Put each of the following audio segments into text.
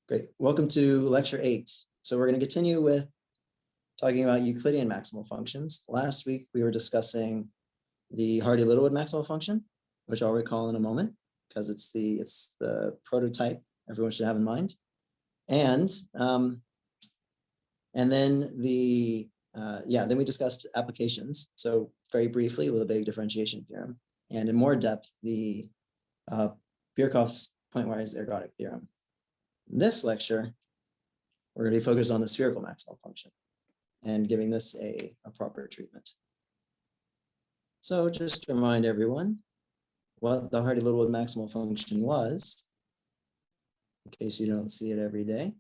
Great. Welcome to lecture 8. So we're going to continue with talking about Euclidean maximal functions. Last week we were discussing the Hardy-Littlewood maximal function, which I'll recall in a moment because it's the prototype everyone should have in mind. And then then we discussed applications. So very briefly, Lebesgue differentiation theorem, and in more depth, the Birkhoff's pointwise ergodic theorem. In this lecture, we're going to be focused on the spherical maximal function and giving this a proper treatment. So just to remind everyone what the Hardy-Littlewood maximal function was, in case you don't see it every day.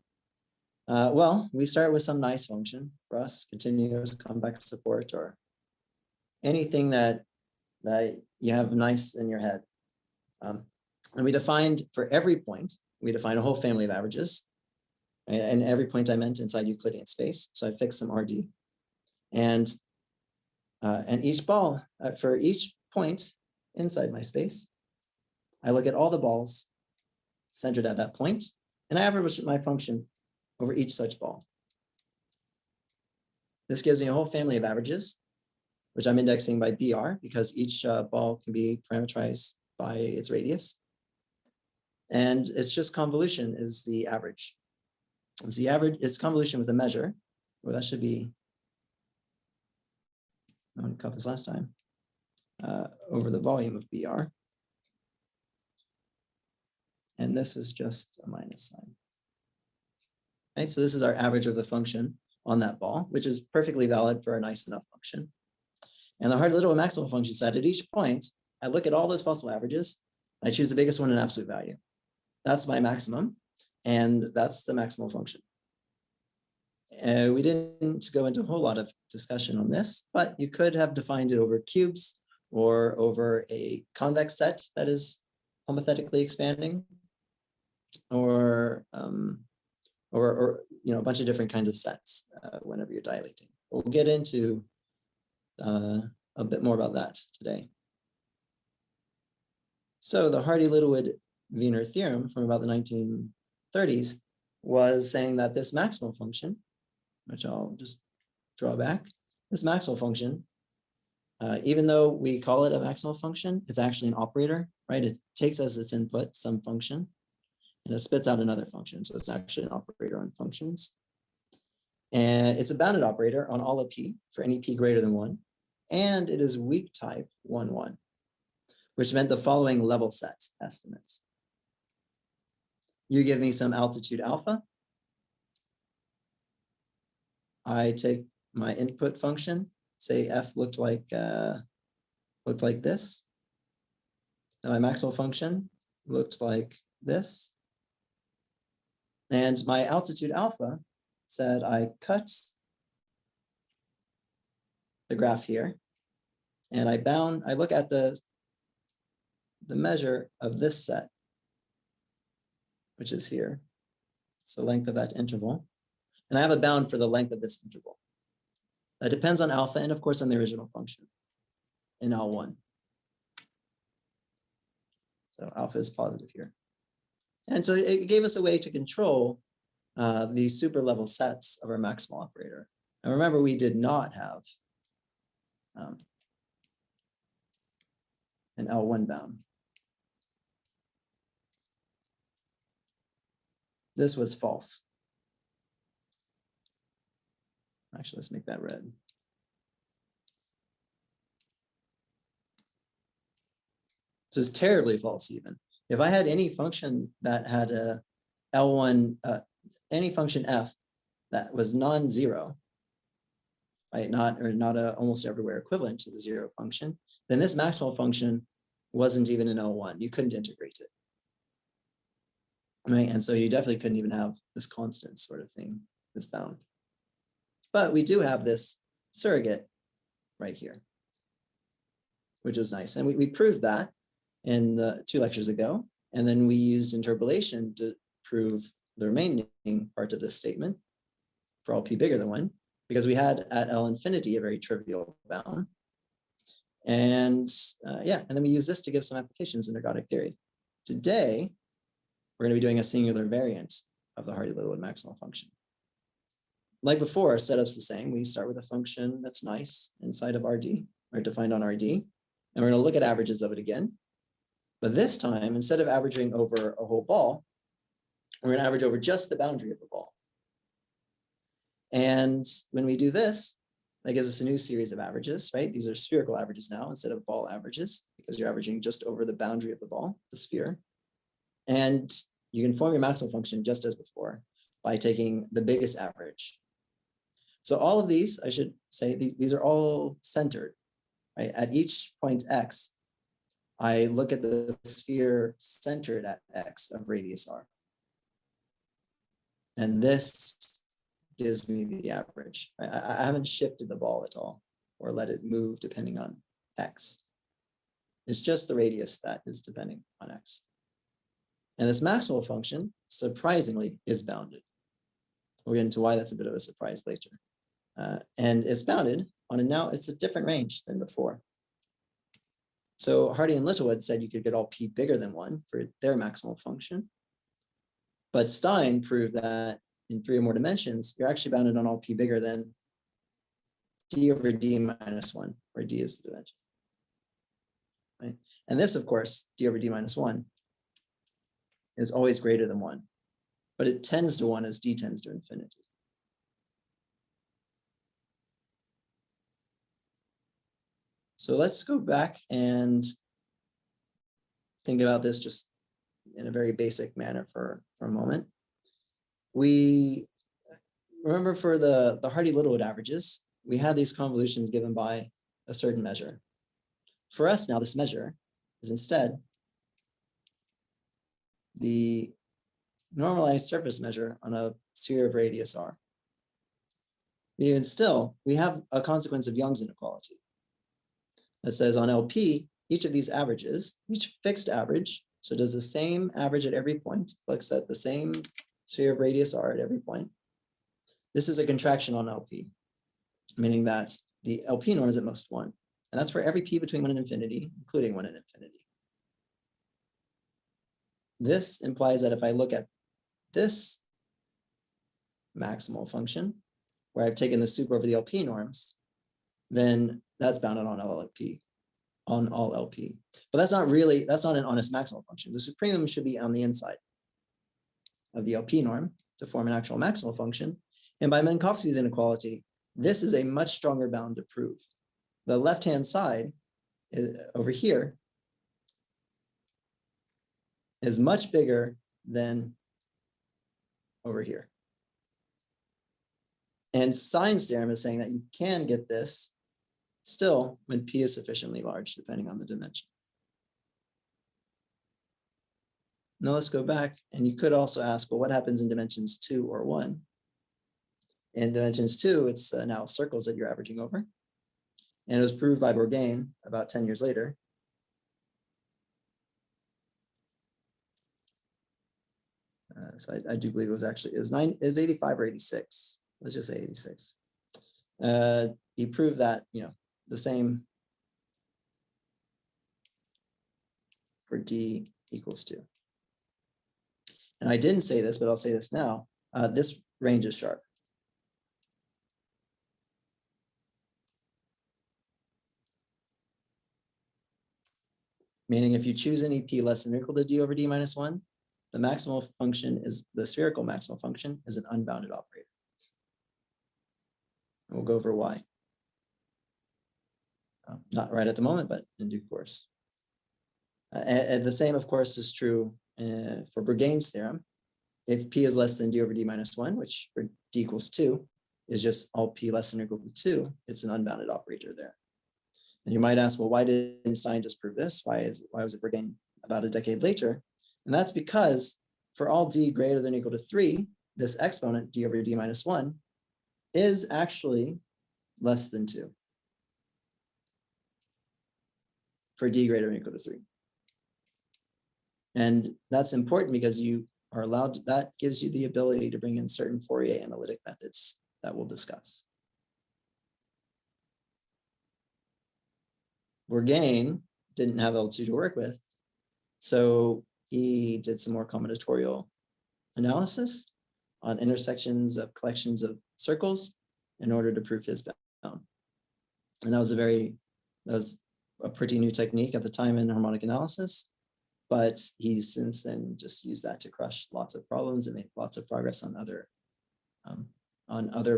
Well, we start with some nice function for us, continuous convex support, or anything that you have nice in your head. And we defined for every point, we define a whole family of averages. And every point I meant inside Euclidean space. So I fixed some RD. And each ball, for each point inside my space, I look at all the balls centered at that point, and I average my function over each such ball. This gives me a whole family of averages, which I'm indexing by BR because each ball can be parameterized by its radius. And it's just convolution is the average. It's the average, it's convolution with a measure, well, that should be, I caught this last time, over the volume of BR. And this is just a minus sign. Okay, so this is our average of the function on that ball, which is perfectly valid for a nice enough function. And the Hardy-Littlewood maximal function said at each point, I look at all those possible averages, I choose the biggest one in absolute value. That's my maximum, and that's the maximal function. We didn't go into a whole lot of discussion on this, but you could have defined it over cubes or over a convex set that is homothetically expanding, or a bunch of different kinds of sets whenever you're dilating. We'll get into a bit more about that today. So the Hardy-Littlewood-Wiener theorem from about the 1930s was saying that this maximal function, which I'll just draw back, this maximal function, even though we call it a maximal function, it's actually an operator, right? It takes as its input some function, and it spits out another function. So it's actually an operator on functions. And it's a bounded operator on all of P for any P greater than 1. And it is weak type 1, 1, which meant the following level set estimates. You give me some altitude alpha. I take my input function, say F looked like this. And my maximal function looked like this. And my altitude alpha said I cut the graph here, and I look at the measure of this set, which is here. It's the length of that interval. And I have a bound for the length of this interval. That depends on alpha and of course on the original function in L1. So alpha is positive here. And so it gave us a way to control these super level sets of our maximal operator. And remember, we did not have an L1 bound. This was false. Actually, let's make that red. So it's terribly false even. If I had any function that had a L1, any function f that was non-zero, right, not almost everywhere equivalent to the zero function, then this maximal function wasn't even an L1. You couldn't integrate it. Right, and so you definitely couldn't even have this constant sort of thing, this bound. But we do have this surrogate right here, which is nice. And we proved that in the 2 lectures ago. And then we used interpolation to prove the remaining part of this statement for all p bigger than 1, because we had at L infinity a very trivial bound. And and then we use this to give some applications in ergodic theory. Today, we're going to be doing a singular variant of the Hardy-Littlewood maximal function. Like before, our setup's the same. We start with a function that's nice inside of RD, or defined on RD, and we're going to look at averages of it again. But this time, instead of averaging over a whole ball, we're going to average over just the boundary of the ball. And when we do this, that gives us a new series of averages, right? These are spherical averages now instead of ball averages, because you're averaging just over the boundary of the ball, the sphere. And you can form your maximal function just as before by taking the biggest average. So all of these, I should say, these are all centered, right? At each point x, I look at the sphere centered at x of radius r. And this gives me the average. I haven't shifted the ball at all or let it move depending on x. It's just the radius that is depending on x. And this maximal function, surprisingly, is bounded. We'll get into why that's a bit of a surprise later. And it's bounded on now it's a different range than before. So Hardy and Littlewood said you could get all p bigger than 1 for their maximal function. But Stein proved that in 3 or more dimensions, you're actually bounded on all p bigger than d over d minus 1, where d is the dimension. Right? And this, of course, d over d minus 1, is always greater than 1. But it tends to 1 as d tends to infinity. So let's go back and think about this just in a very basic manner for a moment. We remember for the Hardy-Littlewood averages, we had these convolutions given by a certain measure. For us now, this measure is instead the normalized surface measure on a sphere of radius r. Even still, we have a consequence of Young's inequality that says on LP, each of these averages, each fixed average, so does the same average at every point, looks at the same sphere of radius r at every point. This is a contraction on LP, meaning that the LP norm is at most 1. And that's for every p between 1 and infinity, including 1 and infinity. This implies that if I look at this maximal function, where I've taken the super over the LP norms, then that's bounded on all LP, But that's not an honest maximal function. The supremum should be on the inside of the LP norm to form an actual maximal function. And by Minkowski's inequality, this is a much stronger bound to prove. The left-hand side over here is much bigger than over here. And Stein's theorem is saying that you can get this still when p is sufficiently large, depending on the dimension. Now let's go back, and you could also ask, well, what happens in dimensions 2 or 1? In dimensions 2, it's now circles that you're averaging over. And it was proved by Brigane about 10 years later. So I do believe it was 85 or 86. Let's just say 86. He proved that, the same for d equals 2. And I didn't say this, but I'll say this now. This range is sharp. Meaning if you choose any p less than or equal to d over d minus 1, the maximal function the spherical maximal function is an unbounded operator. And we'll go over why. Not right at the moment, but in due course. And the same, of course, is true for Brigane's theorem. If p is less than d over d minus 1, which for d equals 2 is just all p less than or equal to 2, it's an unbounded operator there. And you might ask, well, why didn't Stein just prove this? Why was it Brigane about a decade later? And that's because for all d greater than or equal to 3, this exponent, d over d minus 1, is actually less than 2. For d greater than or equal to 3. And that's important because you are allowed to, that gives you the ability to bring in certain Fourier analytic methods that we'll discuss. Brigane didn't have L2 to work with, so he did some more combinatorial analysis, on intersections of collections of circles in order to prove his bound. And that was a pretty new technique at the time in harmonic analysis, but he's since then just used that to crush lots of problems and make lots of progress on other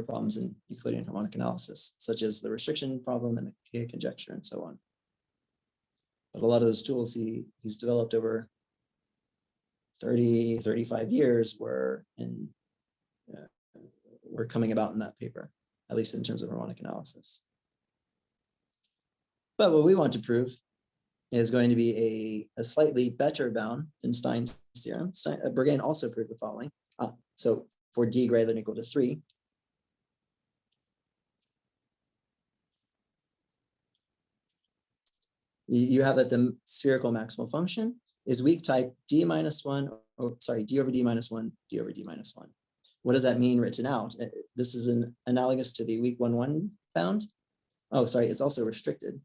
problems in Euclidean harmonic analysis, such as the restriction problem and the K conjecture and so on. But a lot of those tools he's developed over 30, 35 years were coming about in that paper, at least in terms of harmonic analysis. But what we want to prove is going to be a slightly better bound than Stein's theorem. Brigane also proved the following. So for d greater than or equal to 3, you have that the spherical maximal function is weak type d minus 1, d over d minus 1, d over d minus 1. What does that mean written out? This is analogous to the weak 1, bound. Oh, sorry, it's also restricted.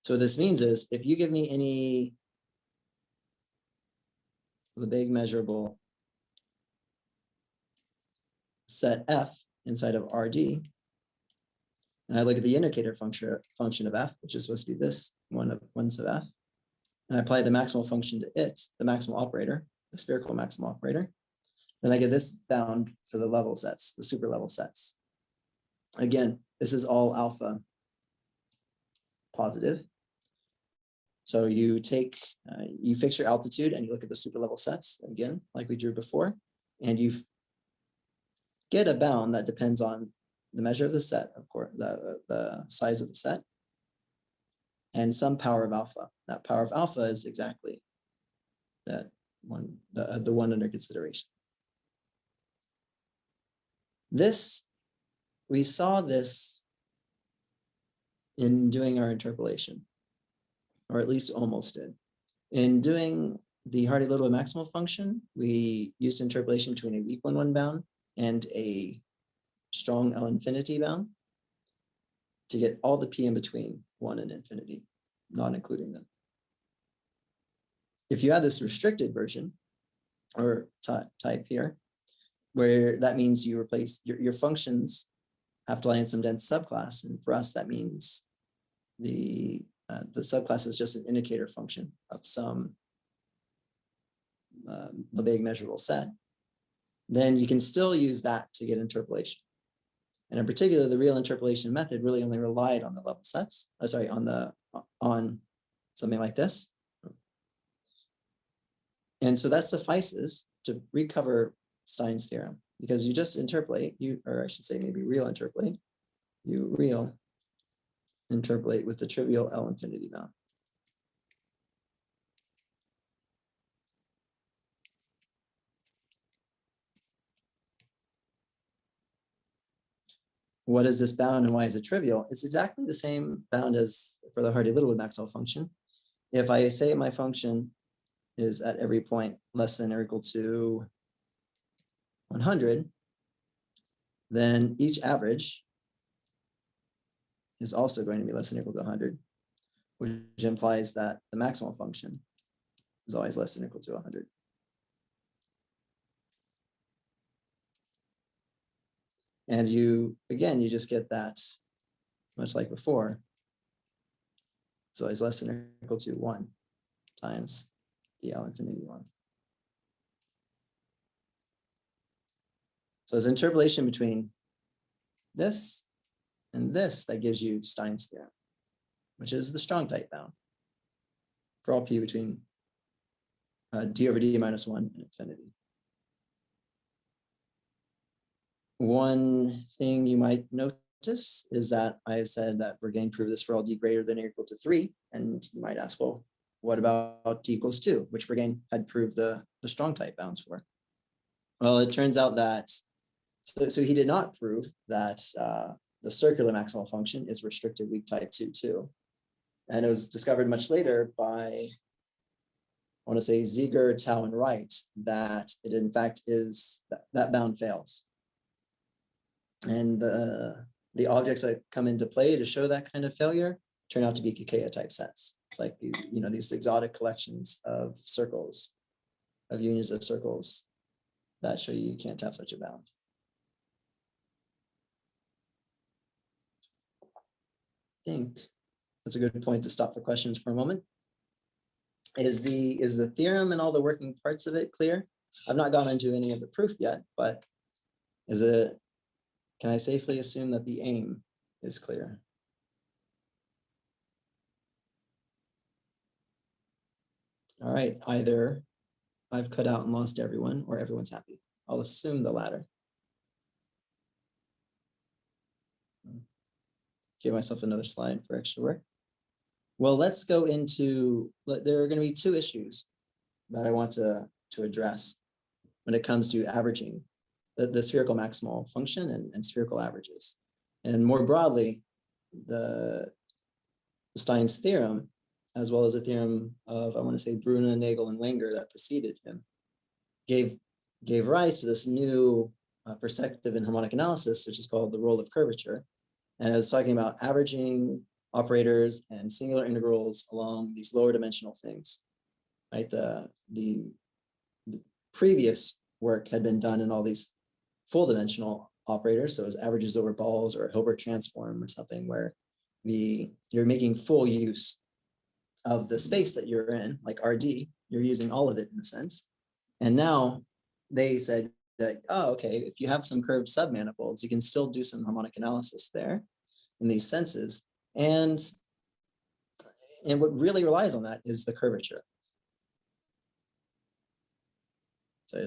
So what this means is if you give me any Lebesgue measurable set F inside of RD, and I look at the indicator function of F, which is supposed to be this one sub F, and I apply the maximal function to it, the maximal operator, the spherical maximal operator, then I get this bound for the level sets, the super level sets. Again, this is all alpha positive. So you you fix your altitude and you look at the super level sets, again, like we drew before, and you get a bound that depends on the measure of the set, of course, the size of the set, and some power of alpha. That power of alpha is exactly that one, the one under consideration. We saw this in doing our interpolation, or at least almost did. In doing the Hardy-Littlewood maximal function, we used interpolation between a weak 1 bound and a strong L infinity bound to get all the P in between 1 and infinity, not including them. If you add this restricted version or type here, where that means you replace your functions have to lie in some dense subclass, and for us that means the subclass is just an indicator function of some Lebesgue measurable set, then you can still use that to get interpolation. And in particular, the real interpolation method really only relied on the level sets, on something like this. And so that suffices to recover Stein's theorem, because you just interpolate, or I should say maybe real interpolate, you real interpolate with the trivial L infinity bound. What is this bound and why is it trivial? It's exactly the same bound as for the Hardy-Littlewood maximal function. If I say my function is at every point less than or equal to 100, then each average is also going to be less than or equal to 100, which implies that the maximal function is always less than or equal to 100. And you just get that much like before. So it's less than or equal to 1 times the L infinity 1. So it's interpolation between this and this that gives you Stein's theorem, which is the strong type bound for all P between d over d minus 1 and infinity. One thing you might notice is that I've said that Brigane proved this for all d greater than or equal to 3. And you might ask, well, what about d equals 2, which Brigane had proved the strong type bounds for? Well, it turns out that, so he did not prove that the circular maximal function is restricted weak type 2 too. And it was discovered much later by, I want to say, Ziegler, Tau, and Wright, that it in fact is, that bound fails. And the objects that come into play to show that kind of failure turn out to be Kikeya type sets. It's like, you know, these exotic collections of circles, of unions of circles that show you can't have such a bound. I think that's a good point to stop for questions for a moment. Is the theorem and all the working parts of it clear? I've not gone into any of the proof yet, but can I safely assume that the aim is clear? All right, either I've cut out and lost everyone or everyone's happy. I'll assume the latter. Give myself another slide for extra work. Well, let's go into, there are going to be two issues that I want to address when it comes to averaging the spherical maximal function and spherical averages. And more broadly, the Stein's theorem, as well as the theorem of, I want to say, Brune, Nagel, and Wenger that preceded him, gave rise to this new perspective in harmonic analysis, which is called the role of curvature. And I was talking about averaging operators and singular integrals along these lower dimensional things, right? The previous work had been done in all these full dimensional operators. So as averages over balls or a Hilbert transform or something where you're making full use of the space that you're in, like RD, you're using all of it in a sense. And now they said that, oh, okay, if you have some curved submanifolds, you can still do some harmonic analysis there in these senses. And what really relies on that is the curvature. So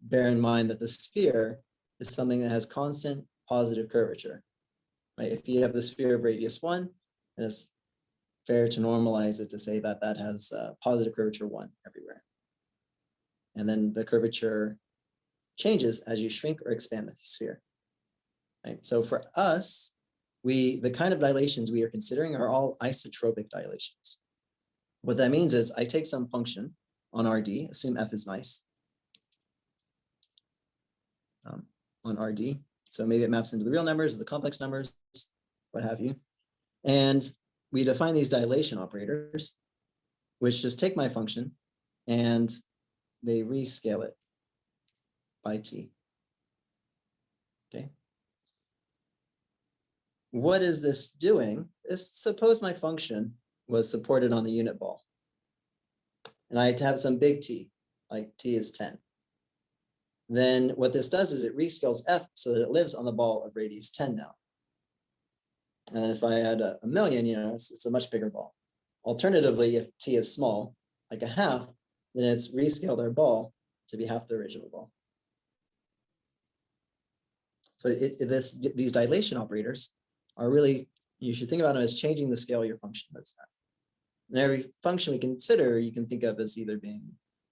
bear in mind that the sphere is something that has constant positive curvature, right? If you have the sphere of radius 1, then it's fair to normalize it to say that that has positive curvature 1 everywhere. And then the curvature changes as you shrink or expand the sphere, right? So for us, the kind of dilations we are considering are all isotropic dilations. What that means is I take some function on RD, assume f is nice, on RD. So maybe it maps into the real numbers or the complex numbers, what have you. And we define these dilation operators, which just take my function and they rescale it by t. Okay. What is this doing? Suppose my function was supported on the unit ball, and I have some big T, like T is 10. Then what this does is it rescales F so that it lives on the ball of radius 10 now. And if I had a million, you know, it's a much bigger ball. Alternatively, if T is small, like a half, then it's rescaled our ball to be half the original ball. So these dilation operators are really, you should think about them as changing the scale of your function lives at. And every function we consider, you can think of as either being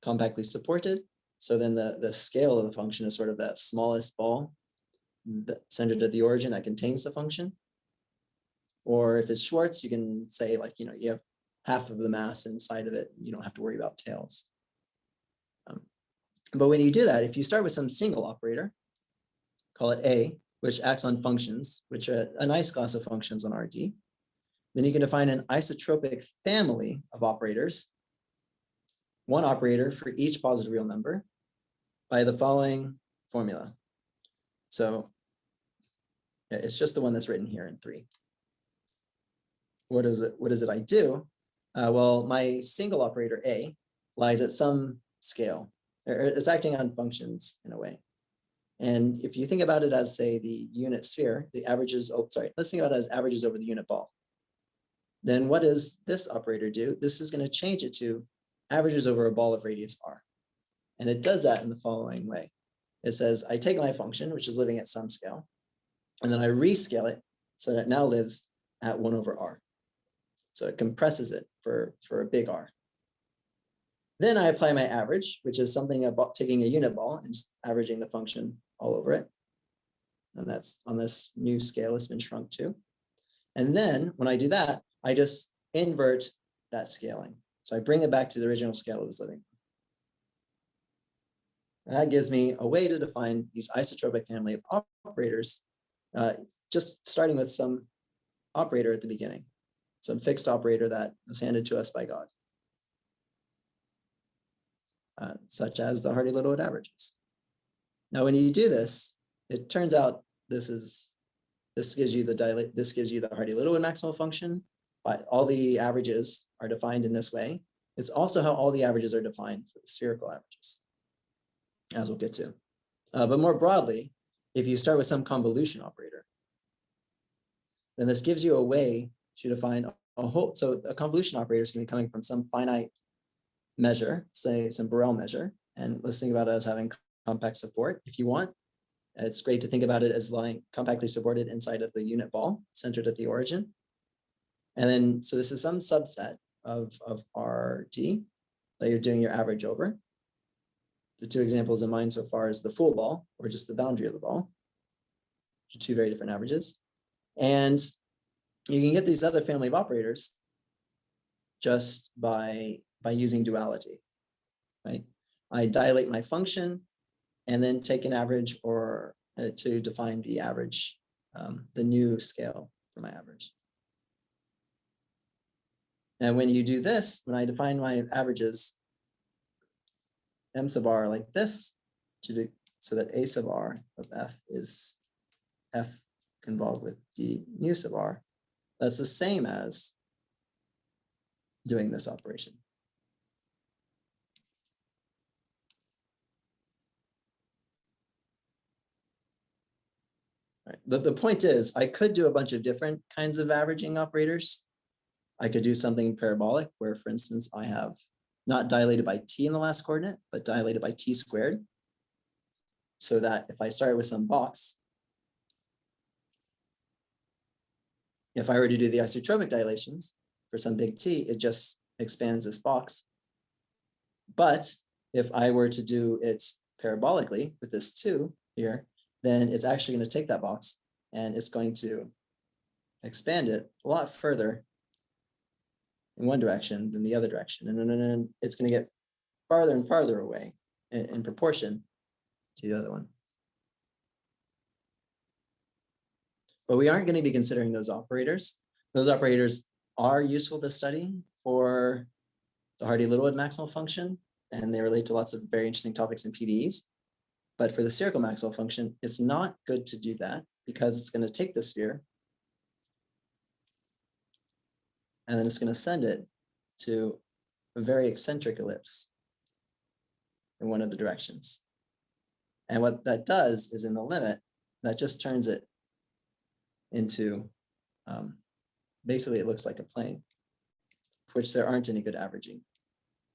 compactly supported. So then the scale of the function is sort of that smallest ball that's centered at the origin that contains the function. Or if it's Schwartz, you can say like, you know, you have half of the mass inside of it. You don't have to worry about tails. But when you do that, if you start with some single operator, call it A, which acts on functions, which are a nice class of functions on RD, then you can define an isotropic family of operators, one operator for each positive real number, by the following formula. So it's just the one that's written here in 3. What is it I do? Well, my single operator A lies at some scale, or it's acting on functions in a way. And if you think about it as, say, the unit sphere, the averages, let's think about it as averages over the unit ball. Then what does this operator do? This is going to change it to averages over a ball of radius r. And it does that in the following way. It says, I take my function, which is living at some scale, and then I rescale it so that it now lives at 1 over r. So it compresses it for a big R. Then I apply my average, which is something about taking a unit ball and just averaging the function all over it. And that's on this new scale, it's been shrunk to. And then when I do that, I just invert that scaling. So I bring it back to the original scale it was living. And that gives me a way to define these isotropic family of operators, just starting with some operator at the beginning. some fixed operator that was handed to us by God, such as the Hardy-Littlewood averages. Now, when you do this, it turns out this gives you the Hardy-Littlewood maximal function. But all the averages are defined in this way. It's also how all the averages are defined for the spherical averages, as we'll get to. But more broadly, if you start with some convolution operator, then this gives you a way to define a whole. So a convolution operator is going to be coming from some finite measure, say some Borel measure, and let's think about it as having compact support if you want. It's great to think about it as lying compactly supported inside of the unit ball, centered at the origin. And then, so this is some subset of RD that you're doing your average over. The two examples in mind so far is the full ball or just the boundary of the ball, which are two very different averages. And you can get these other family of operators just by using duality, right? I dilate my function and then take an average or to define the average, the new scale for my average. And when you do this, when I define my averages, M sub r like this, so that A sub r of F is F convolved with D nu sub r, that's the same as doing this operation. Right. The point is, I could do a bunch of different kinds of averaging operators. I could do something parabolic where, for instance, I have not dilated by t in the last coordinate, but dilated by t squared. So that if I started with some box, if I were to do the isotropic dilations for some big T, it just expands this box. But if I were to do it parabolically with this 2 here, then it's actually going to take that box and it's going to expand it a lot further in one direction than the other direction. And then it's going to get farther and farther away in proportion to the other one. But we aren't going to be considering those operators. Those operators are useful to study for the Hardy-Littlewood maximal function, and they relate to lots of very interesting topics in PDEs. But for the spherical maximal function, it's not good to do that because it's going to take the sphere and then it's going to send it to a very eccentric ellipse in one of the directions. And what that does is in the limit, that just turns it into, basically it looks like a plane, for which there aren't any good averaging.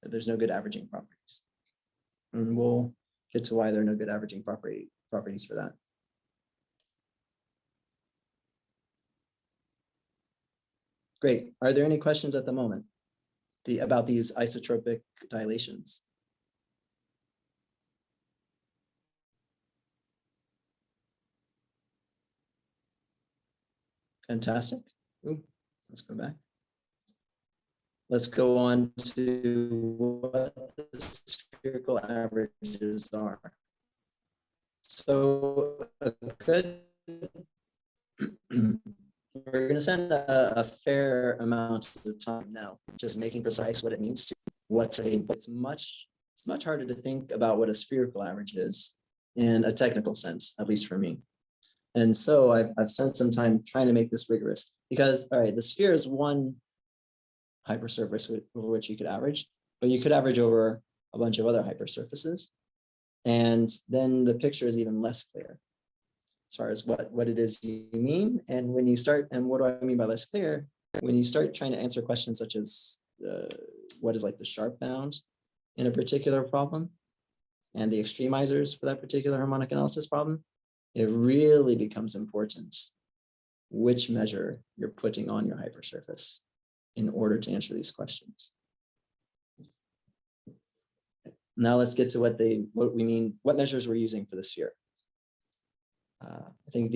There's no good averaging properties. And we'll get to why there are no good averaging properties for that. Great. Are there any questions at the moment about these isotropic dilations? Fantastic. Ooh, let's go back. Let's go on to what the spherical averages are. So a good, we're going to spend a fair amount of time now just making precise what it means to it's much harder to think about what a spherical average is in a technical sense, at least for me. And so I've spent some time trying to make this rigorous because, all right, the sphere is one hypersurface over which you could average, but you could average over a bunch of other hypersurfaces. And then the picture is even less clear as far as what it is you mean. And when you start, and what do I mean by less clear? When you start trying to answer questions such as what is like the sharp bound in a particular problem and the extremizers for that particular harmonic analysis problem, it really becomes important which measure you're putting on your hypersurface in order to answer these questions. Now let's get to what measures we're using for the sphere. I think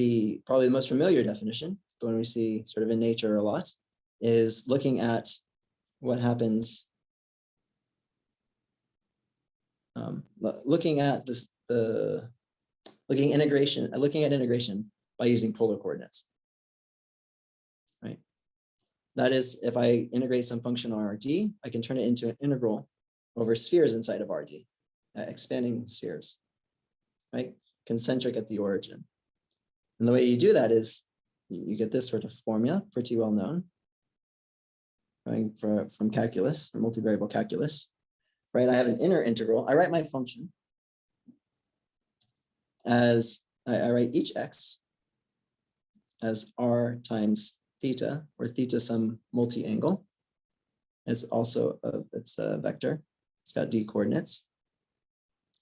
probably the most familiar definition, the one we see sort of in nature a lot, is looking at what happens, looking at integration by using polar coordinates, right? That is, if I integrate some function on RD, I can turn it into an integral over spheres inside of RD, expanding spheres, right? Concentric at the origin. And the way you do that is you get this sort of formula, pretty well known, going from calculus, or multivariable calculus, right? I have an inner integral. I write my function as, I write each x as r times theta, where theta is some multi-angle. It's also it's a vector. It's got d coordinates,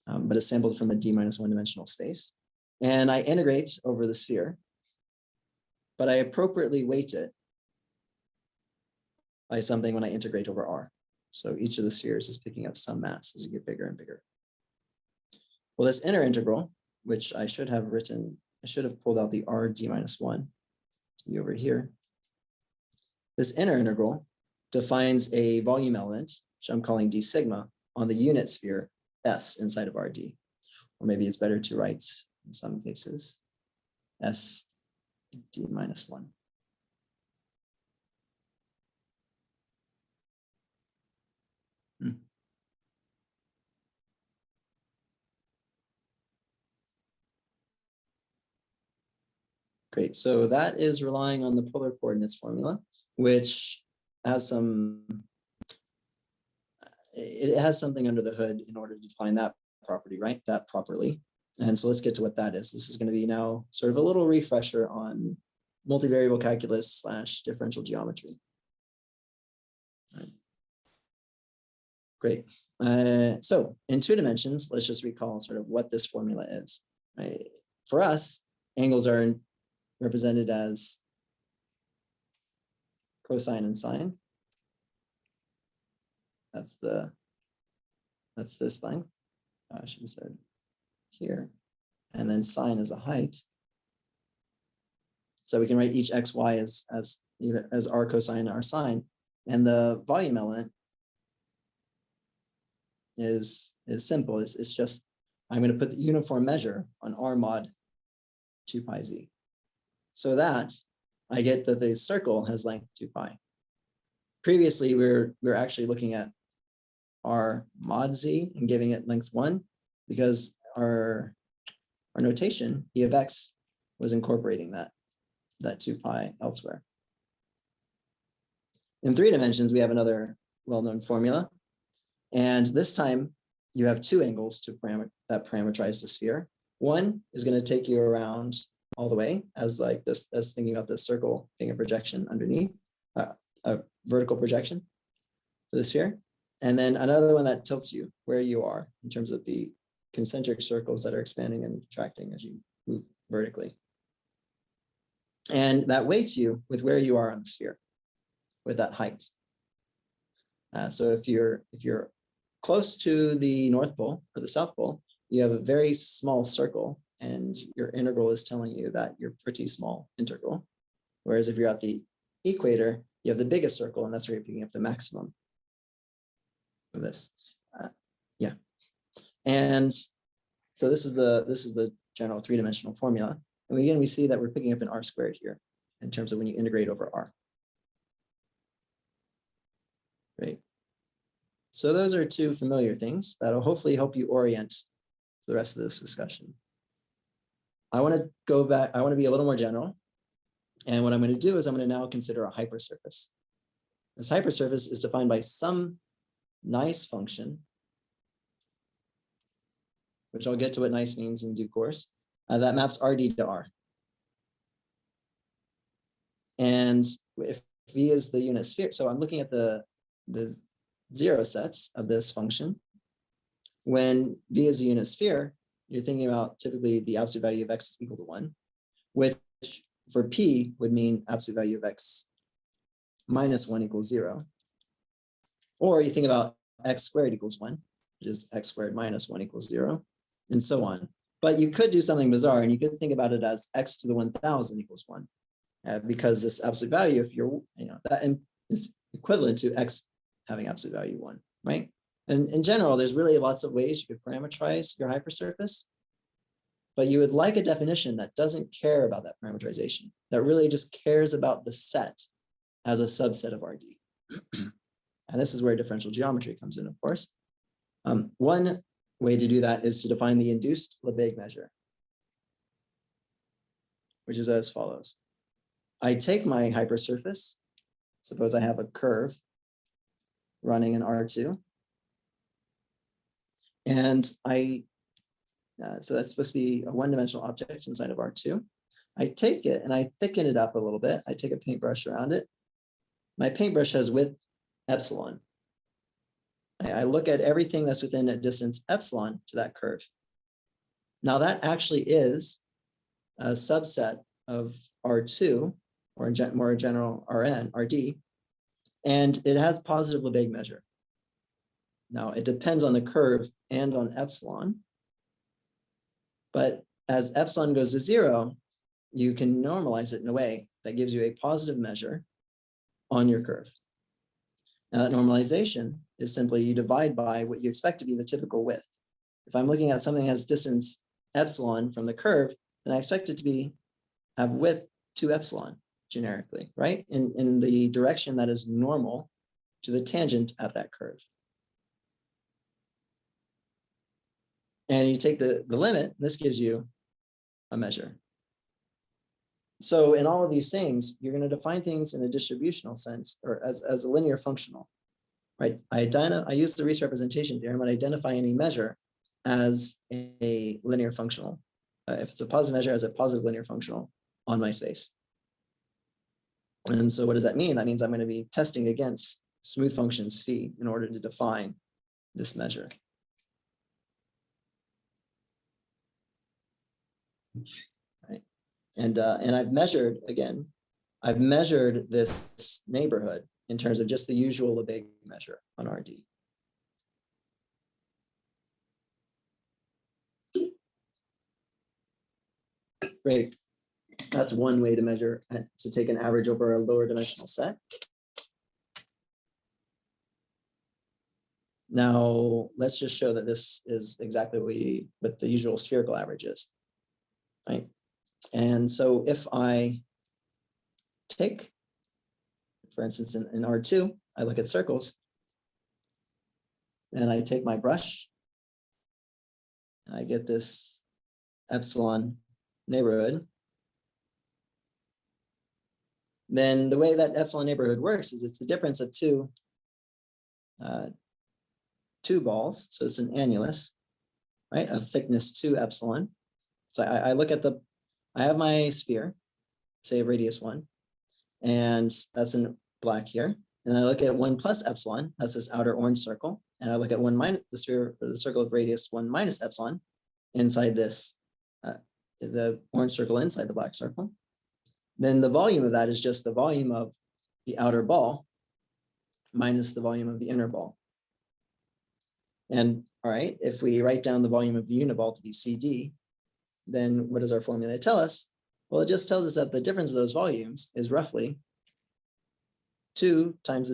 but it's sampled from a d-1 dimensional space. And I integrate over the sphere, but I appropriately weight it by something when I integrate over r. So each of the spheres is picking up some mass as you get bigger and bigger. Well, this inner integral, which I should have written, I should have pulled out the r d-1 to be over here. This inner integral defines a volume element, which I'm calling d sigma, on the unit sphere S inside of RD. Or maybe it's better to write, in some cases, S d-1. Great, so that is relying on the polar coordinates formula, which has it has something under the hood in order to define that property, right? That properly. And so let's get to what that is. This is going to be now sort of a little refresher on multivariable calculus / differential geometry. Right. Great. So in 2 dimensions, let's just recall sort of what this formula is. Right? For us, angles are represented as cosine and sine. That's this length. I should have said here. And then sine is a height. So we can write each x, y as either as r cosine or r sine. And the volume element is simple. It's just, I'm going to put the uniform measure on r mod 2 pi z. So that I get that the circle has length 2 pi. Previously, we were actually looking at r mod z and giving it length 1 because our notation, e of x, was incorporating that 2 pi elsewhere. In 3 dimensions, we have another well-known formula. And this time, you have 2 angles that parameterize the sphere. One is going to take you around all the way as like this, as thinking about this circle being a projection underneath, a vertical projection for the sphere. And then another one that tilts you where you are in terms of the concentric circles that are expanding and contracting as you move vertically. And that weights you with where you are on the sphere, with that height. So if you're close to the North Pole or the South Pole, you have a very small circle, and your integral is telling you that you're pretty small integral. Whereas if you're at the equator, you have the biggest circle, and that's where you're picking up the maximum of this. Yeah, and so this is the general 3-dimensional formula. And again, we see that we're picking up an r squared here in terms of when you integrate over r. Great. So those are 2 familiar things that'll hopefully help you orient the rest of this discussion. I want to go back, I want to be a little more general. And what I'm going to do is I'm going to now consider a hypersurface. This hypersurface is defined by some nice function, which I'll get to what nice means in due course, that maps RD to R. And if V is the unit sphere, so I'm looking at the 0 sets of this function. When V is a unit sphere, you're thinking about typically the absolute value of x is equal to 1, which for P would mean absolute value of x minus 1 equals 0. Or you think about x squared equals 1, which is x squared minus 1 equals 0, and so on. But you could do something bizarre, and you could think about it as x to the 1000 equals 1, because this absolute value, if you're, that is equivalent to x having absolute value 1, right? And in general, there's really lots of ways you could parameterize your hypersurface, but you would like a definition that doesn't care about that parameterization, that really just cares about the set as a subset of RD. And this is where differential geometry comes in, of course. One way to do that is to define the induced Lebesgue measure, which is as follows. I take my hypersurface, suppose I have a curve running in R2, and so that's supposed to be a one-dimensional object inside of R2. I take it and I thicken it up a little bit. I take a paintbrush around it. My paintbrush has width epsilon. I look at everything that's within a distance epsilon to that curve. Now that actually is a subset of R2, or in more general RD, and it has positive Lebesgue measure. Now it depends on the curve and on epsilon, but as epsilon goes to 0, you can normalize it in a way that gives you a positive measure on your curve. Now that normalization is simply you divide by what you expect to be the typical width. If I'm looking at something that has distance epsilon from the curve, then I expect it to have width 2 epsilon generically, right? In the direction that is normal to the tangent at that curve. And you take the limit, this gives you a measure. So in all of these things, you're going to define things in a distributional sense, or as a linear functional, right? I use the Riesz representation theorem and identify any measure as a linear functional. If it's a positive measure, as a positive linear functional on my space. And so what does that mean? That means I'm going to be testing against smooth functions phi in order to define this measure. Right. And I've measured, again, I've measured this neighborhood in terms of just the usual Lebesgue measure on RD. Great. That's one way to measure, to take an average over a lower dimensional set. Now, let's just show that this is exactly what the usual spherical average is, right? And so if I take, for instance, in R2, I look at circles, and I take my brush, and I get this epsilon neighborhood. Then the way that epsilon neighborhood works is it's the difference of two balls. So it's an annulus, right, of thickness 2 epsilon. So I look at I have my sphere, say radius 1, and that's in black here. And I look at 1 plus epsilon, that's this outer orange circle. And I look at 1 minus the sphere, or the circle of radius 1 minus epsilon inside this, the orange circle inside the black circle. Then the volume of that is just the volume of the outer ball minus the volume of the inner ball. And all right, if we write down the volume of the unit ball to be CD, then what does our formula tell us? Well, it just tells us that the difference of those volumes is roughly 2 times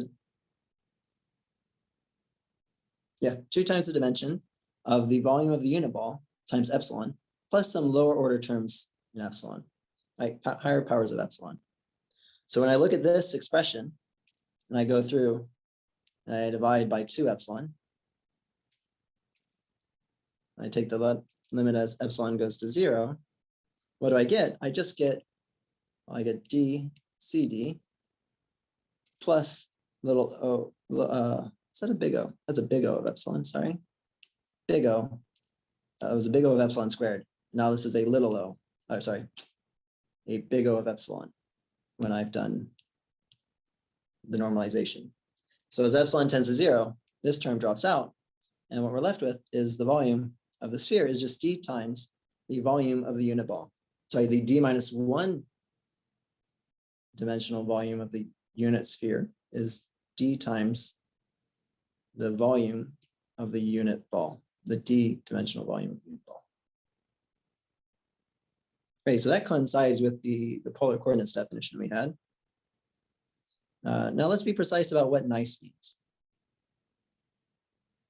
the dimension of the volume of the unit ball times epsilon, plus some lower order terms in epsilon, like higher powers of epsilon. So when I look at this expression and I go through and I divide by 2 epsilon, I take the limit as epsilon goes to 0, what do I get? I just get, I get d CD plus little o, is that a big O? That's a big O of epsilon, sorry. Big O, it was a big O of epsilon squared. Now this is a little o, a big O of epsilon when I've done the normalization. So as epsilon tends to 0, this term drops out. And what we're left with is the volume of the sphere is just d times the volume of the unit ball. Sorry, the d minus 1 dimensional volume of the unit sphere is d times the volume of the unit ball, the d dimensional volume of the unit ball. Okay, so that coincides with the polar coordinates definition we had. Now let's be precise about what nice means.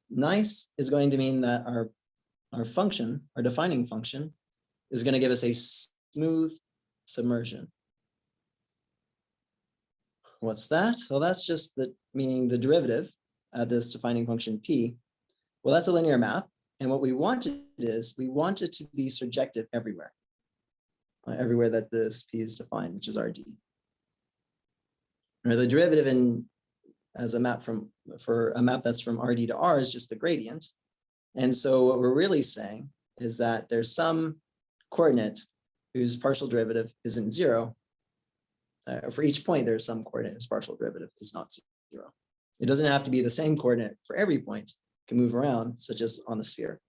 Nice is going to mean that our function, our defining function, is going to give us a smooth submersion. What's that? Well, that's just meaning the derivative at this defining function p. Well, that's a linear map. And what we want we want it to be surjective everywhere. Everywhere that this p is defined, which is Rd. Or the derivative as a map for a map that's from Rd to R is just the gradient. And so what we're really saying is that there's some coordinate whose partial derivative isn't zero. For each point, there's some coordinate whose partial derivative is not zero. It doesn't have to be the same coordinate for every point. It can move around, such as on the sphere.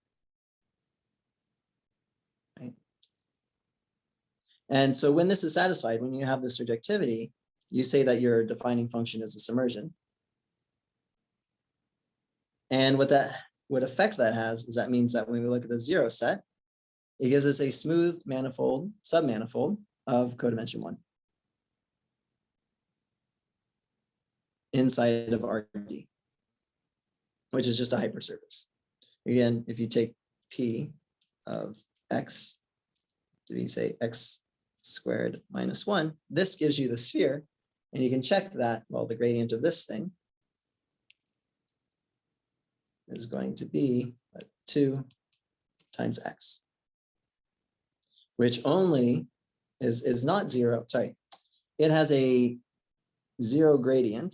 Right? And so when this is satisfied, when you have this surjectivity, you say that your defining function is a submersion. And what effect that has is that means that when we look at the zero set, it gives us a smooth manifold, submanifold of codimension 1 inside of Rd, which is just a hypersurface. Again, if you take p of x to be, say, x squared minus 1, this gives you the sphere, and you can check that, well, the gradient of this thing is going to be 2 times x, which only is not zero. Sorry, it has a zero gradient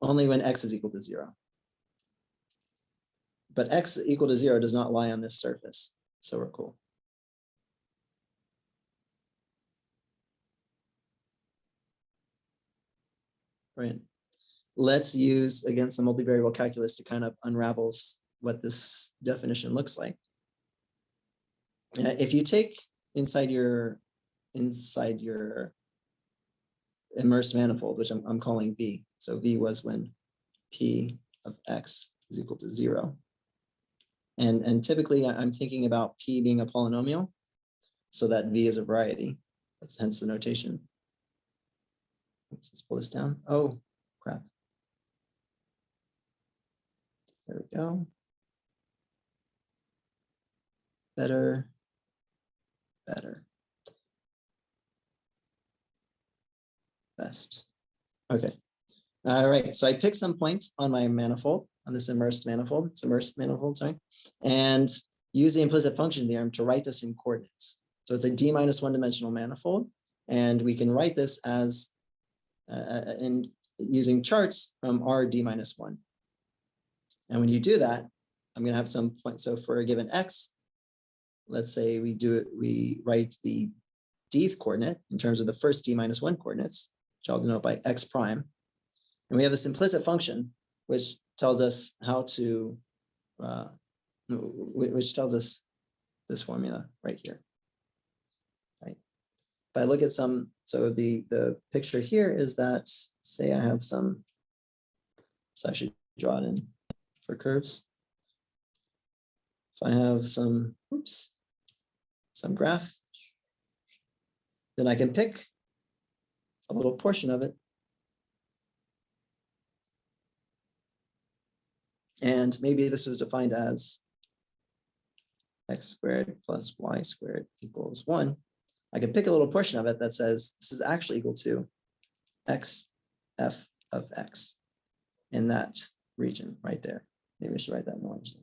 only when x is equal to 0. But x equal to 0 does not lie on this surface, so we're cool. Right. Let's use, again, some multivariable calculus to kind of unravel what this definition looks like. If you take inside your immersed manifold, which I'm calling V. So V was when P of X is equal to 0. And typically I'm thinking about P being a polynomial so that V is a variety. That's hence the notation. Oops, let's pull this down. Oh, crap. There we go. Better. Best. Okay. All right. So I picked some points on my manifold, on this immersed manifold, sorry, and use the implicit function theorem to write this in coordinates. So it's a d-1 dimensional manifold, and we can write this as in using charts from R d-1. And when you do that, I'm going to have some points. So for a given x, let's say we write the dth coordinate in terms of the first d-1 coordinates, which I'll denote by x prime. And we have this implicit function, which tells us how to, which tells us this formula right here. Right. If I look at so the picture here is that, say I have some, so I should draw it in for curves. If I have some graph, then I can pick a little portion of it. And maybe this was defined as x squared plus y squared equals 1. I can pick a little portion of it that says this is actually equal to x f of x in that region right there. Maybe I should write that in orange.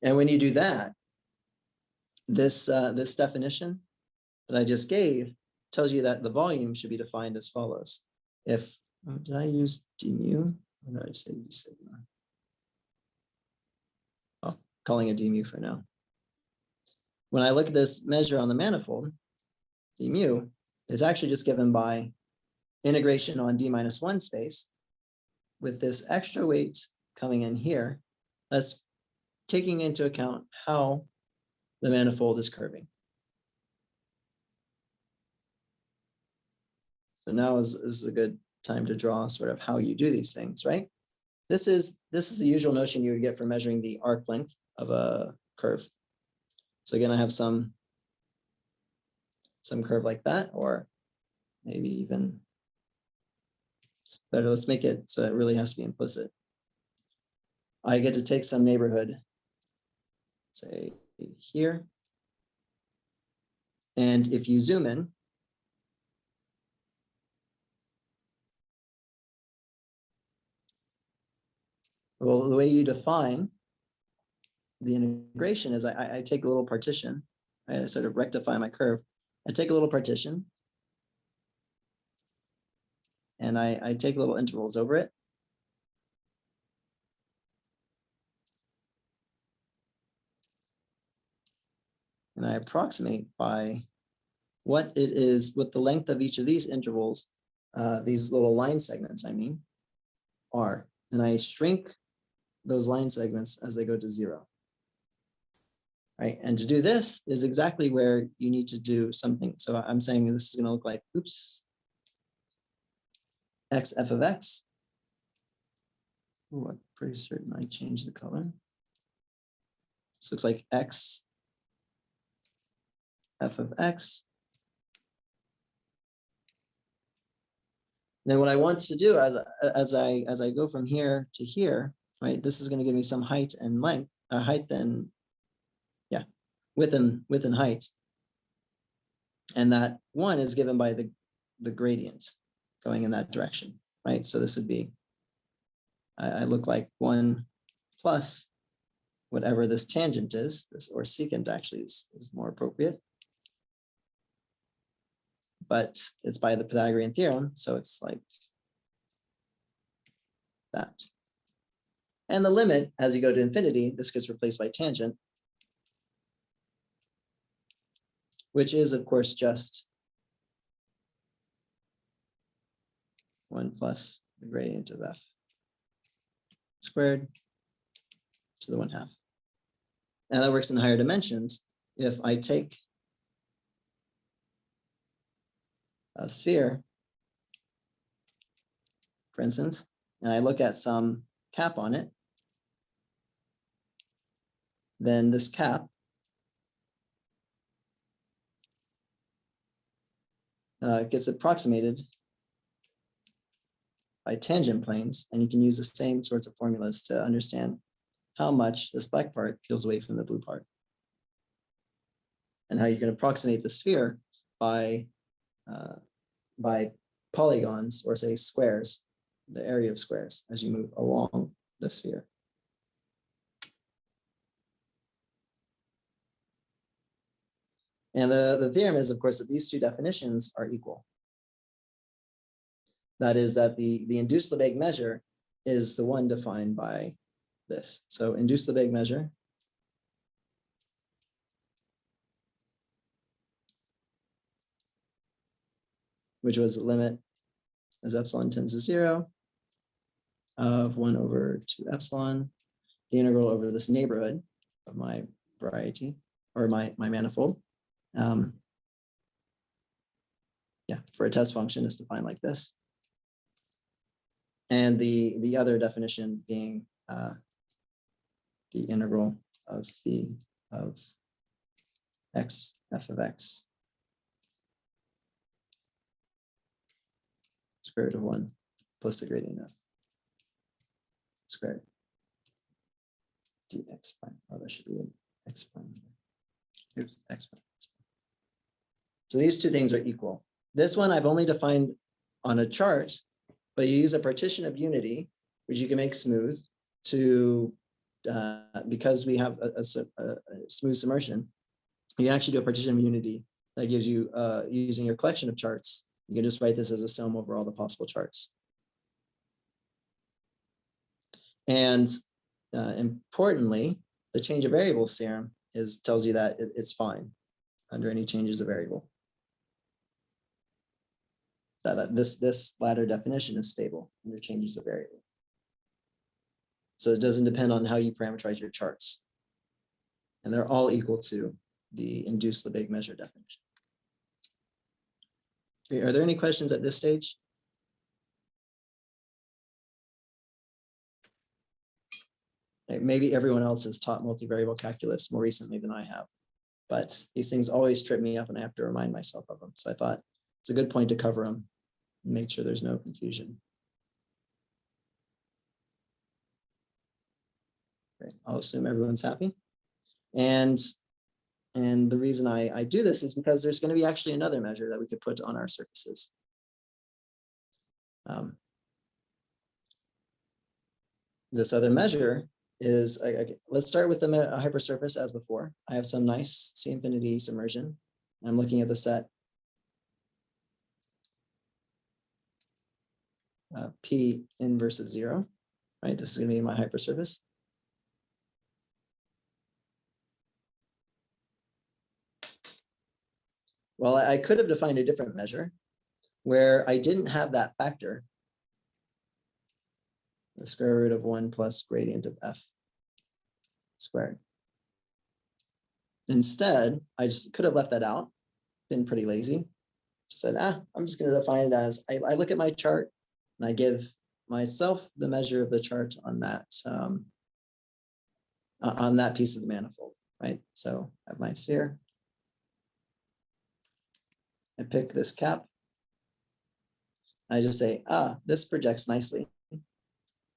And when you do that, this definition that I just gave tells you that the volume should be defined as follows. If, did I use d mu? Or did I just say d sigma? Oh, calling it d mu for now. When I look at this measure on the manifold, d mu is actually just given by integration on d-1 space with this extra weight coming in here. That's taking into account how the manifold is curving. So now is a good time to draw sort of how you do these things, right? This is the usual notion you would get for measuring the arc length of a curve. So again, I have some curve like that, or maybe even it's better. Let's make it so it really has to be implicit. I get to take some neighborhood, say here. And if you zoom in, well, the way you define the integration is I take a little partition, right? I sort of rectify my curve. I take a little partition and I take little intervals over it. And I approximate by what it is, what the length of each of these intervals, these little line segments, I mean, are. And I shrink those line segments as they go to 0. Right? And to do this is exactly where you need to do something. So I'm saying this is going to look like, oops, x f of x. Oh, I'm pretty certain I changed the color. This looks like x f of x. Then what I want to do as I go from here to here, right? This is going to give me some height and length, height and width and height, and that one is given by the gradient going in that direction, right? So this would be I look like 1 plus whatever this tangent is, this or secant actually is more appropriate. But it's by the Pythagorean theorem, so it's like that. And the limit, as you go to infinity, this gets replaced by tangent, which is, of course, just 1 plus the gradient of f squared to the 1/2. And that works in higher dimensions. If I take a sphere, for instance, and I look at some cap on it, then this cap gets approximated by tangent planes, and you can use the same sorts of formulas to understand how much this black part peels away from the blue part, and how you can approximate the sphere by polygons, or say squares, the area of squares as you move along the sphere. And the theorem is, of course, that these two definitions are equal. That is that the induced Lebesgue measure is the one defined by this. So induced Lebesgue measure which was the limit as epsilon tends to 0 of 1 over 2 epsilon, the integral over this neighborhood of my variety or my manifold. For a test function is defined like this. And the other definition being the integral of phi of x f of x square root of 1 plus the gradient of squared dx prime. Oh, that should be an x prime. Oops, x prime. So these two things are equal. This one I've only defined on a chart, but you use a partition of unity, which you can make smooth to, because we have a smooth submersion, you can actually do a partition of unity that gives you, using your collection of charts, you can just write this as a sum over all the possible charts. And importantly, the change of variables theorem tells you that it's fine under any changes of variable. That this latter definition is stable under changes of variable. So it doesn't depend on how you parameterize your charts. And they're all equal to the induced the big measure definition. Are there any questions at this stage? Maybe everyone else has taught multivariable calculus more recently than I have, but these things always trip me up and I have to remind myself of them. So I thought it's a good point to cover them and make sure there's no confusion. I'll assume everyone's happy. And the reason I do this is because there's going to be actually another measure that we could put on our surfaces. This other measure is, let's start with the hypersurface as before. I have some nice C infinity submersion. I'm looking at the set P inverse of 0, right? This is going to be my hypersurface. Well, I could have defined a different measure where I didn't have that factor, the square root of 1 plus gradient of f squared. Instead, I just could have left that out, been pretty lazy. Just said, I'm just going to define it as, I look at my chart and I give myself the measure of the chart on that piece of the manifold, right? So I have my sphere. I pick this cap. I just say, this projects nicely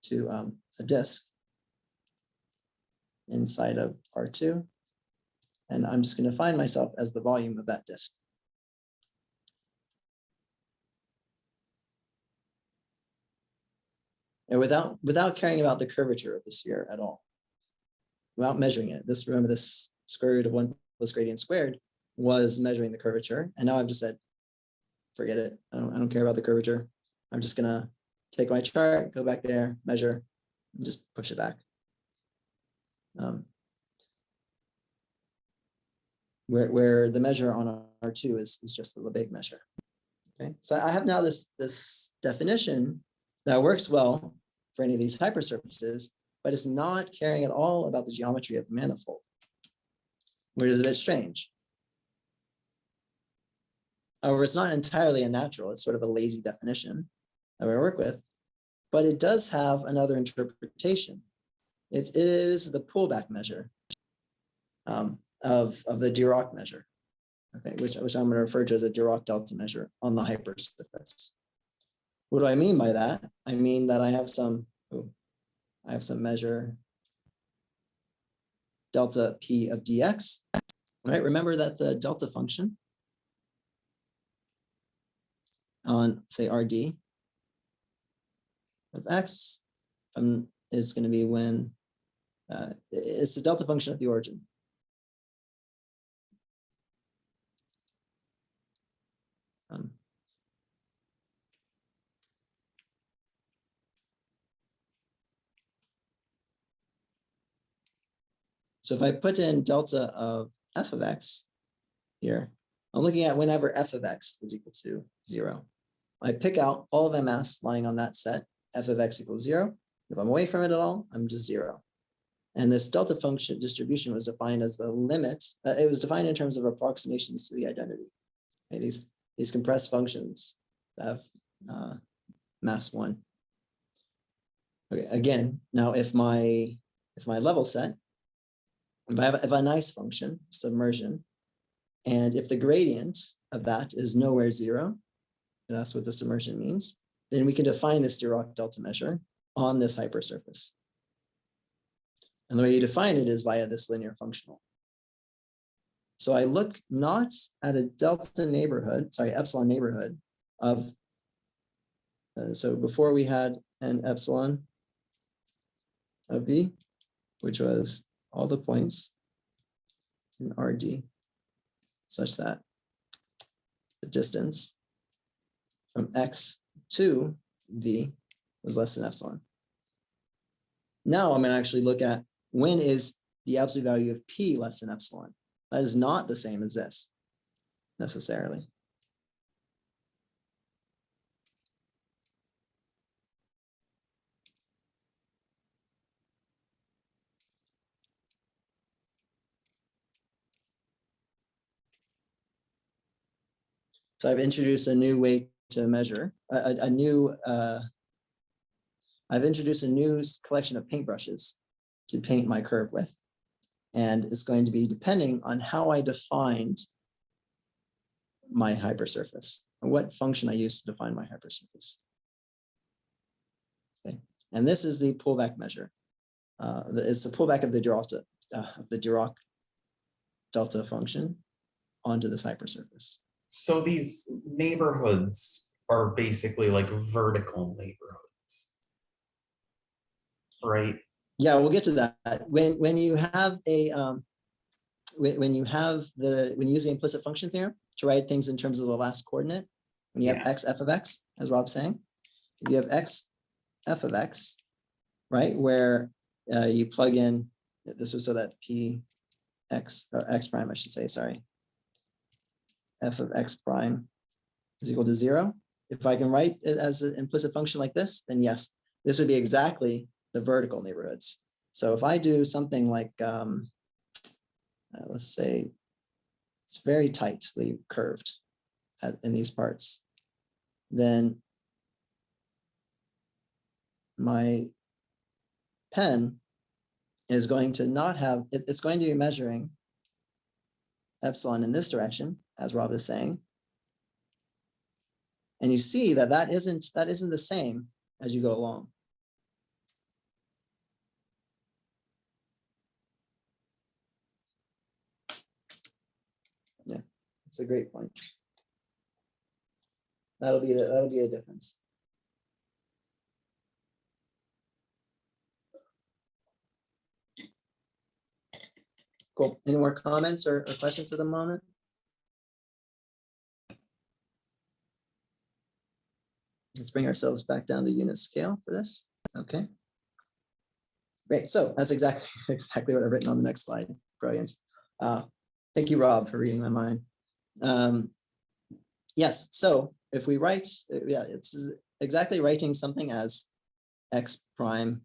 to a disk inside of R2. And I'm just going to find myself as the volume of that disk. And without caring about the curvature of the sphere at all, without measuring it. Remember this square root of 1 plus gradient squared was measuring the curvature. And now I've just said, forget it. I don't care about the curvature. I'm just gonna take my chart, go back there, measure, and just push it back. Where the measure on R2 is just the Lebesgue measure. Okay, so I have now this definition that works well for any of these hypersurfaces, but it's not caring at all about the geometry of the manifold, which is a bit strange. However, it's not entirely unnatural. It's sort of a lazy definition that we work with, but it does have another interpretation. It is the pullback measure of the Dirac measure, okay, which I'm going to refer to as a Dirac delta measure on the hypersurface. What do I mean by that? I mean that I have some measure delta P of dx, right? Remember that the delta function on, say, RD of x is going to be when it's the delta function at the origin. So if I put in delta of f of x here, I'm looking at whenever f of x is equal to 0. I pick out all of MS lying on that set, f of x equals 0. If I'm away from it at all, I'm just 0. And this delta function distribution was defined as the limit. It was defined in terms of approximations to the identity. Okay, these compressed functions have mass 1. Okay, again, now if my level set, if I have a nice function, submersion, and if the gradient of that is nowhere 0, that's what the submersion means, then we can define this Dirac delta measure on this hypersurface. And the way you define it is via this linear functional. So I look not at a epsilon neighborhood of, so before we had an epsilon of V, which was all the points in RD, such that the distance from X to V was less than epsilon. Now I'm going to actually look at when is the absolute value of P less than epsilon. That is not the same as this, necessarily. So I've introduced a new way to measure, I've introduced a new collection of paintbrushes to paint my curve with. And it's going to be depending on how I defined my hypersurface, or what function I used to define my hypersurface. Okay. And this is the pullback measure it's the pullback of the Dirac delta function onto this hypersurface. So these neighborhoods are basically like vertical neighborhoods, right? Yeah, we'll get to that. When you have a when you use the implicit function theorem to write things in terms of the last coordinate, when you have x f of x, as Rob's saying, if you have x f of x, right, where you plug in, this was so that p x, or x prime, I should say, sorry, f of x prime is equal to 0. If I can write it as an implicit function like this, then yes, this would be exactly the vertical neighborhoods. So if I do something like, let's say it's very tightly curved in these parts, then my pen is going to not have, it's going to be measuring epsilon in this direction, as Rob is saying. And you see that that isn't the same as you go along. Yeah, it's a great point. That'll be a difference. Cool. Any more comments or questions at the moment? Let's bring ourselves back down to unit scale for this. Okay. Great. So that's exactly what I've written on the next slide. Brilliant. Thank you, Rob, for reading my mind. Yes. So if we write, yeah, it's exactly writing something as x prime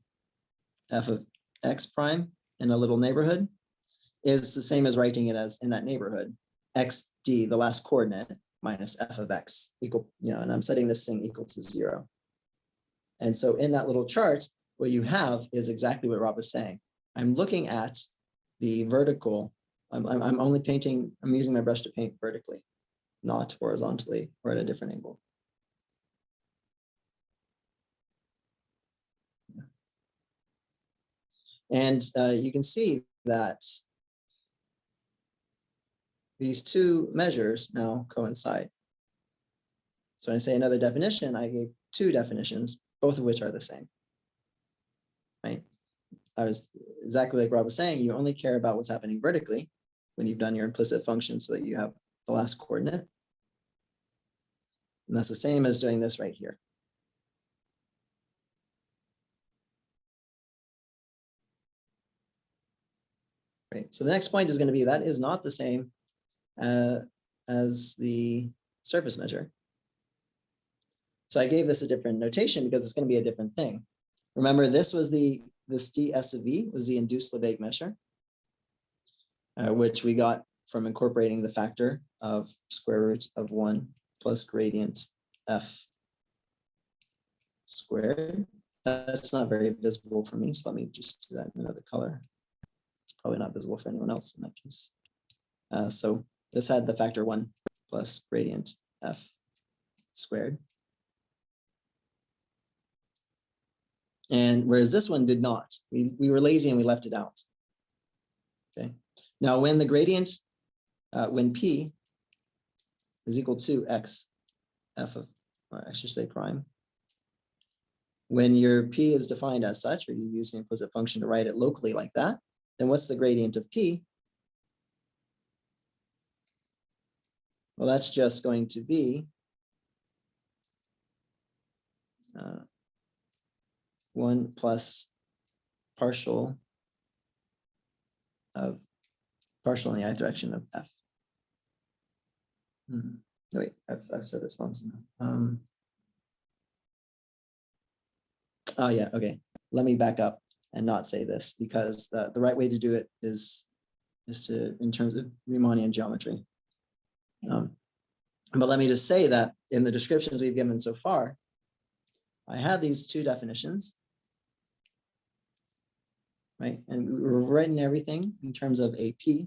f of x prime in a little neighborhood is the same as writing it as in that neighborhood, xd, the last coordinate, minus f of x equal, and I'm setting this thing equal to 0. And so in that little chart, what you have is exactly what Rob was saying. I'm looking at the vertical, I'm only painting, I'm using my brush to paint vertically, not horizontally or at a different angle. And you can see that these two measures now coincide. So when I say another definition, I gave two definitions, both of which are the same, right? I was exactly like Rob was saying, you only care about what's happening vertically when you've done your implicit function so that you have the last coordinate. And that's the same as doing this right here. Right, so the next point is going to be that is not the same as the surface measure. So I gave this a different notation because it's going to be a different thing. Remember, this was this ds of v was the induced Lebesgue measure, which we got from incorporating the factor of square root of 1 plus gradient f squared. That's not very visible for me, so let me just do that in another color. It's probably not visible for anyone else in that case. So this had the factor 1 plus gradient f squared. And whereas this one did not, we were lazy and we left it out. Okay. Now when the gradient, when p is equal to x f of, or I should say prime, when your p is defined as such, or you use the implicit function to write it locally like that, then what's the gradient of p? Well, that's just going to be 1 plus partial in the ith direction of f. Wait, I've said this once now. Oh yeah, okay. Let me back up and not say this because the right way to do it is to in terms of Riemannian geometry. But let me just say that in the descriptions we've given so far, I had these two definitions, right? And we were writing everything in terms of AP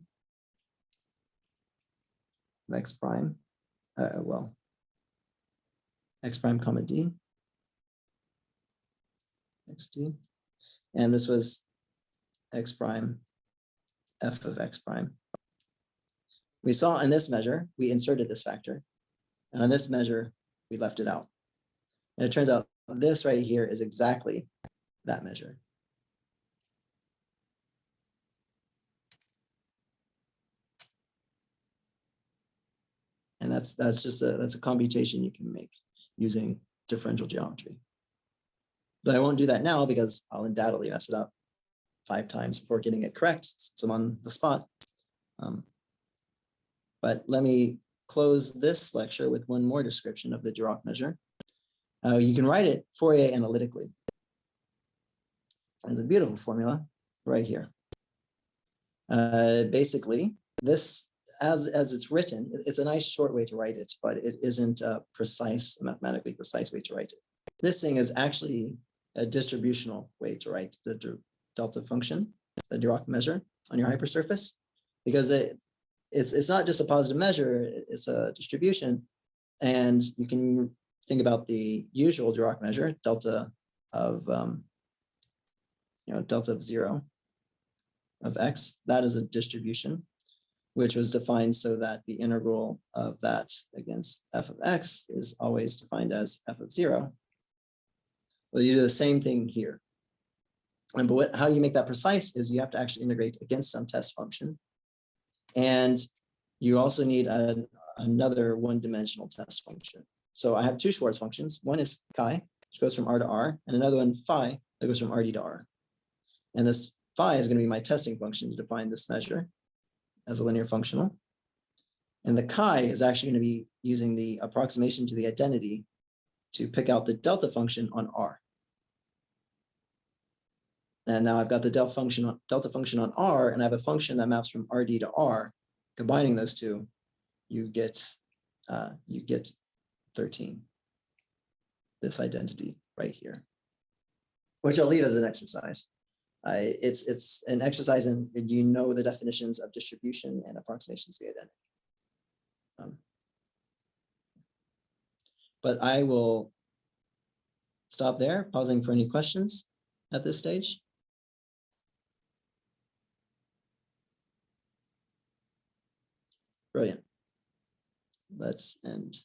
of x prime, x prime comma d, xd. And this was x prime f of x prime. We saw in this measure, we inserted this factor. And on this measure, we left it out. And it turns out this right here is exactly that measure. And that's a computation you can make using differential geometry. But I won't do that now because I'll undoubtedly mess it up 5 times before getting it correct, since I'm on the spot. But let me close this lecture with one more description of the Dirac measure. You can write it Fourier analytically. There's a beautiful formula right here. Basically, this, as it's written, it's a nice short way to write it, but it isn't a precise, mathematically precise way to write it. This thing is actually a distributional way to write the delta function, the Dirac measure on your hypersurface, because it's not just a positive measure, it's a distribution. And you can think about the usual Dirac measure, delta of delta of 0 of x. That is a distribution, which was defined so that the integral of that against f of x is always defined as f of 0. Well, you do the same thing here. But how you make that precise is you have to actually integrate against some test function. And you also need another one-dimensional test function. So I have 2 Schwartz functions. One is chi, which goes from r to r, and another one phi that goes from rd to r. And this phi is going to be my testing function to define this measure as a linear functional. And the chi is actually going to be using the approximation to the identity to pick out the delta function on r. And now I've got the delta function on r, and I have a function that maps from rd to r. Combining those two, you get 13. This identity right here, which I'll leave as an exercise. It's an exercise in you know the definitions of distribution and approximations to the identity. But I will stop there, pausing for any questions at this stage. Brilliant. Let's end.